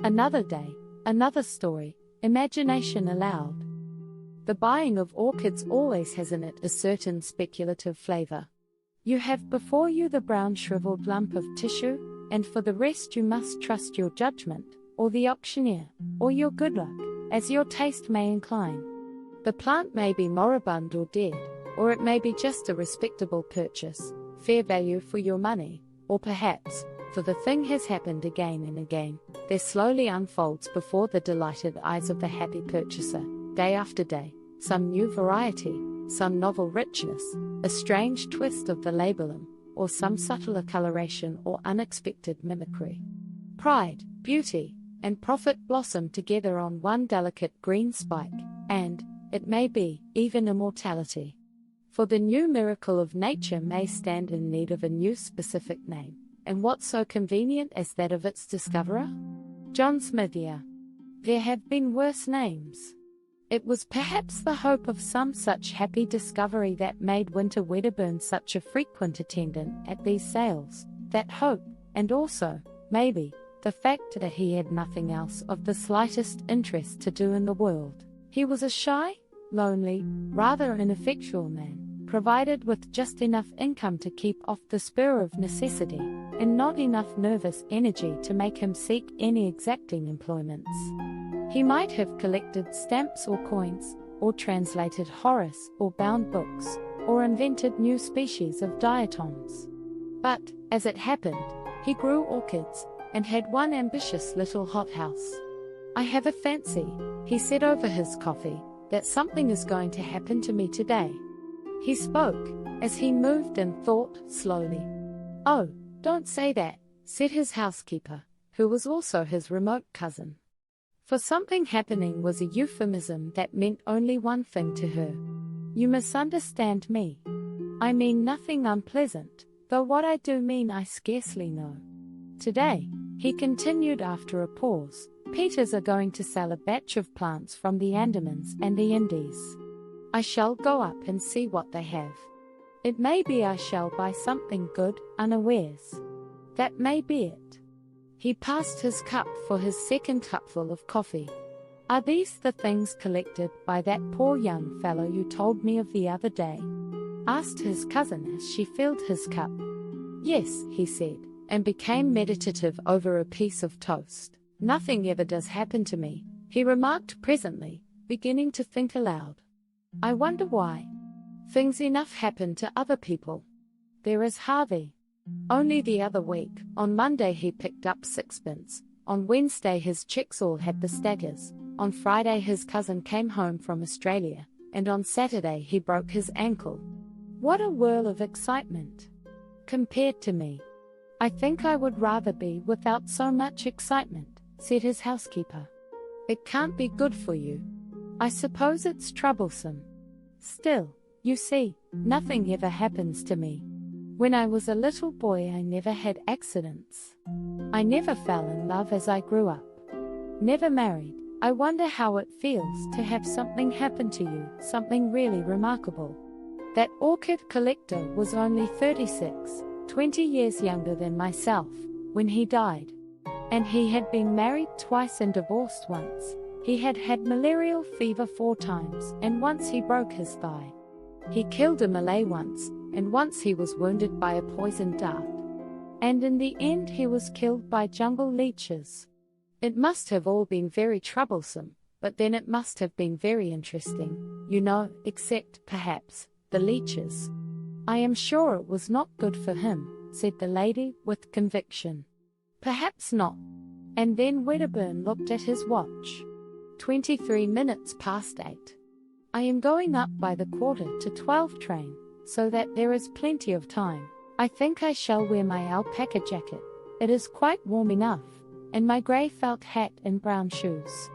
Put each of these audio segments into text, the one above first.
Another day, another story, Imagination Aloud. The buying of orchids always has in it a certain speculative flavor. You have before you the brown shriveled lump of tissue, and for the rest you must trust your judgment, or the auctioneer, or your good luck, as your taste may incline. The plant may be moribund or dead, or it may be just a respectable purchase, fair value for your money, or perhaps, for the thing has happened again and again, there slowly unfolds before the delighted eyes of the happy purchaser, day after day, some new variety, some novel richness, a strange twist of the labellum, or some subtler coloration or unexpected mimicry. Pride, beauty, and profit blossom together on one delicate green spike, and, it may be, even immortality. For the new miracle of nature may stand in need of a new specific name, and what so convenient as that of its discoverer? John Smithia. There have been worse names. It was perhaps the hope of some such happy discovery that made Winter Wedderburn such a frequent attendant at these sales, that hope, and also, maybe, the fact that he had nothing else of the slightest interest to do in the world. He was a shy, lonely, rather ineffectual man, provided with just enough income to keep off the spur of necessity, and not enough nervous energy to make him seek any exacting employments. He might have collected stamps or coins, or translated Horace or bound books, or invented new species of diatoms. But, as it happened, he grew orchids, and had one ambitious little hothouse. "I have a fancy," he said over his coffee, "that something is going to happen to me today." He spoke, as he moved and thought, slowly. "Oh, don't say that," said his housekeeper, who was also his remote cousin. For something happening was a euphemism that meant only one thing to her. "You misunderstand me. I mean nothing unpleasant, though what I do mean I scarcely know. Today," he continued after a pause, "Peters are going to sell a batch of plants from the Andamans and the Indies. I shall go up and see what they have. It may be I shall buy something good, unawares. That may be it." He passed his cup for his second cupful of coffee. "Are these the things collected by that poor young fellow you told me of the other day?" asked his cousin as she filled his cup. "Yes," he said, and became meditative over a piece of toast. "Nothing ever does happen to me," he remarked presently, beginning to think aloud. "I wonder why. Things enough happen to other people. There is Harvey. Only the other week, on Monday he picked up sixpence, on Wednesday his chicks all had the staggers, on Friday his cousin came home from Australia, and on Saturday he broke his ankle. What a whirl of excitement! Compared to me, I think I would rather be without so much excitement," said his housekeeper. "It can't be good for you. I suppose it's troublesome. Still, you see, nothing ever happens to me. When I was a little boy I never had accidents. I never fell in love as I grew up. Never married. I wonder how it feels to have something happen to you, something really remarkable." That orchid collector was only 36, 20 years younger than myself, when he died. And he had been married twice and divorced once. He had had malarial fever 4 times, and once he broke his thigh. He killed a Malay once, and once he was wounded by a poisoned dart. And in the end he was killed by jungle leeches. It must have all been very troublesome, but then it must have been very interesting, you know, except, perhaps, the leeches. "I am sure it was not good for him," said the lady, with conviction. "Perhaps not." And then Wedderburn looked at his watch. 23 minutes past 8. "I am going up by the 11:45 train, so that there is plenty of time. I think I shall wear my alpaca jacket. It is quite warm enough, and my grey felt hat and brown shoes.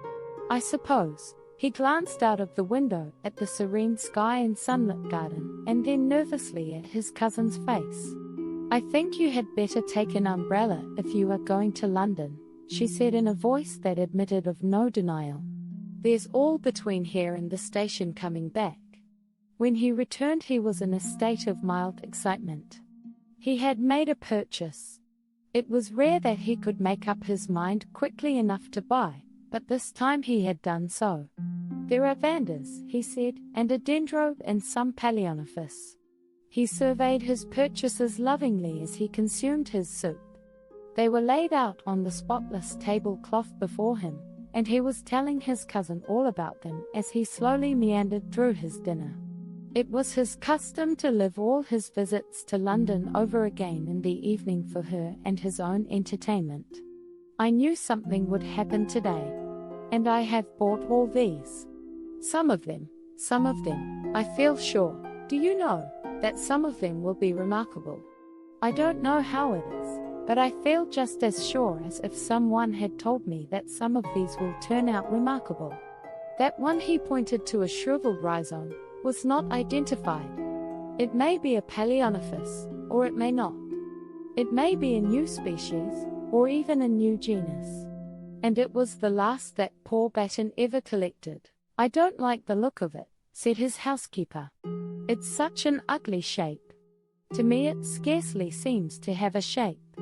I suppose." He glanced out of the window at the serene sky and sunlit garden, and then nervously at his cousin's face. "I think you had better take an umbrella if you are going to London," she said in a voice that admitted of no denial. "There's all between here and the station coming back." When he returned he was in a state of mild excitement. He had made a purchase. It was rare that he could make up his mind quickly enough to buy, but this time he had done so. "There are vandas," he said, "and a dendrobe and some paleonophis." He surveyed his purchases lovingly as he consumed his soup. They were laid out on the spotless tablecloth before him, and he was telling his cousin all about them as he slowly meandered through his dinner. It was his custom to live all his visits to London over again in the evening for her and his own entertainment. "I knew something would happen today. And I have bought all these. Some of them, I feel sure, do you know, that some of them will be remarkable. I don't know how it is, but I feel just as sure as if someone had told me that some of these will turn out remarkable." That one, he pointed to a shriveled rhizome, was not identified. It may be a paleonophis, or it may not. It may be a new species, or even a new genus. And it was the last that poor Batten ever collected. "I don't like the look of it," said his housekeeper. "It's such an ugly shape. To me it scarcely seems to have a shape."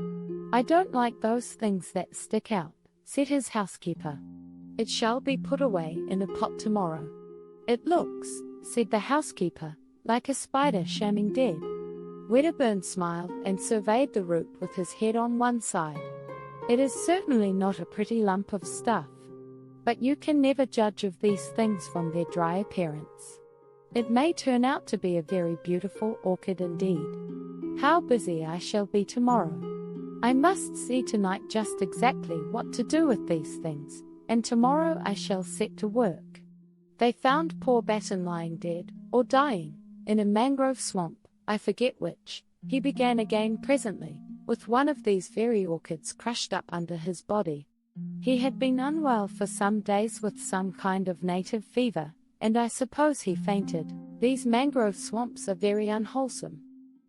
"I don't like those things that stick out," said his housekeeper. "It shall be put away in a pot tomorrow." "It looks," said the housekeeper, "like a spider shamming dead." Wedderburn smiled and surveyed the root with his head on one side. "It is certainly not a pretty lump of stuff. But you can never judge of these things from their dry appearance. It may turn out to be a very beautiful orchid indeed. How busy I shall be tomorrow. I must see tonight just exactly what to do with these things, and tomorrow I shall set to work." They found poor Batten lying dead, or dying, in a mangrove swamp, I forget which. He began again presently, with one of these very orchids crushed up under his body. He had been unwell for some days with some kind of native fever, and I suppose he fainted. These mangrove swamps are very unwholesome.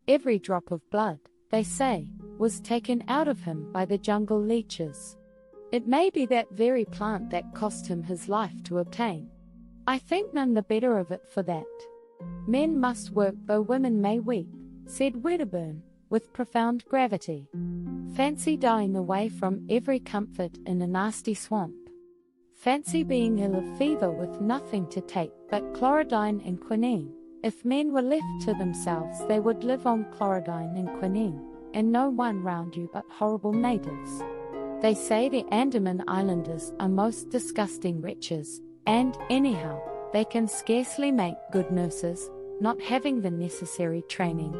Every drop of blood, they say, was taken out of him by the jungle leeches. It may be that very plant that cost him his life to obtain. I think none the better of it for that. "Men must work though women may weep," said Wedderburn, with profound gravity. "Fancy dying away from every comfort in a nasty swamp. Fancy being ill of fever with nothing to take but chlorodyne and quinine. If men were left to themselves they would live on chlorodyne and quinine, and no one round you but horrible natives. They say the Andaman Islanders are most disgusting wretches, and, anyhow, they can scarcely make good nurses, not having the necessary training.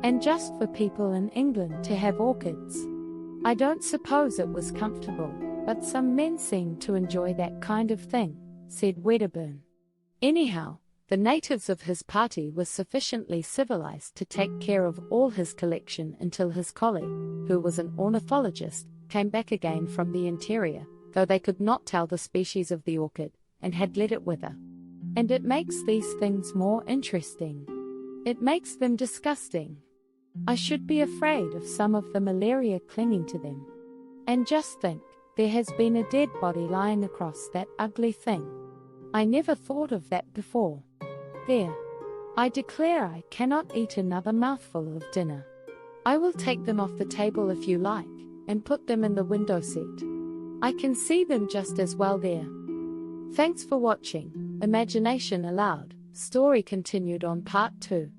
And just for people in England to have orchids. I don't suppose it was comfortable, but some men seem to enjoy that kind of thing," said Wedderburn. Anyhow, the natives of his party were sufficiently civilized to take care of all his collection until his colleague, who was an ornithologist, came back again from the interior, though they could not tell the species of the orchid, and had let it wither. And it makes these things more interesting. It makes them disgusting. I should be afraid of some of the malaria clinging to them. And just think, there has been a dead body lying across that ugly thing. I never thought of that before. There. I declare I cannot eat another mouthful of dinner. I will take them off the table if you like, and put them in the window seat. I can see them just as well there. Thanks for watching. Imagination Aloud. Story continued on Part 2.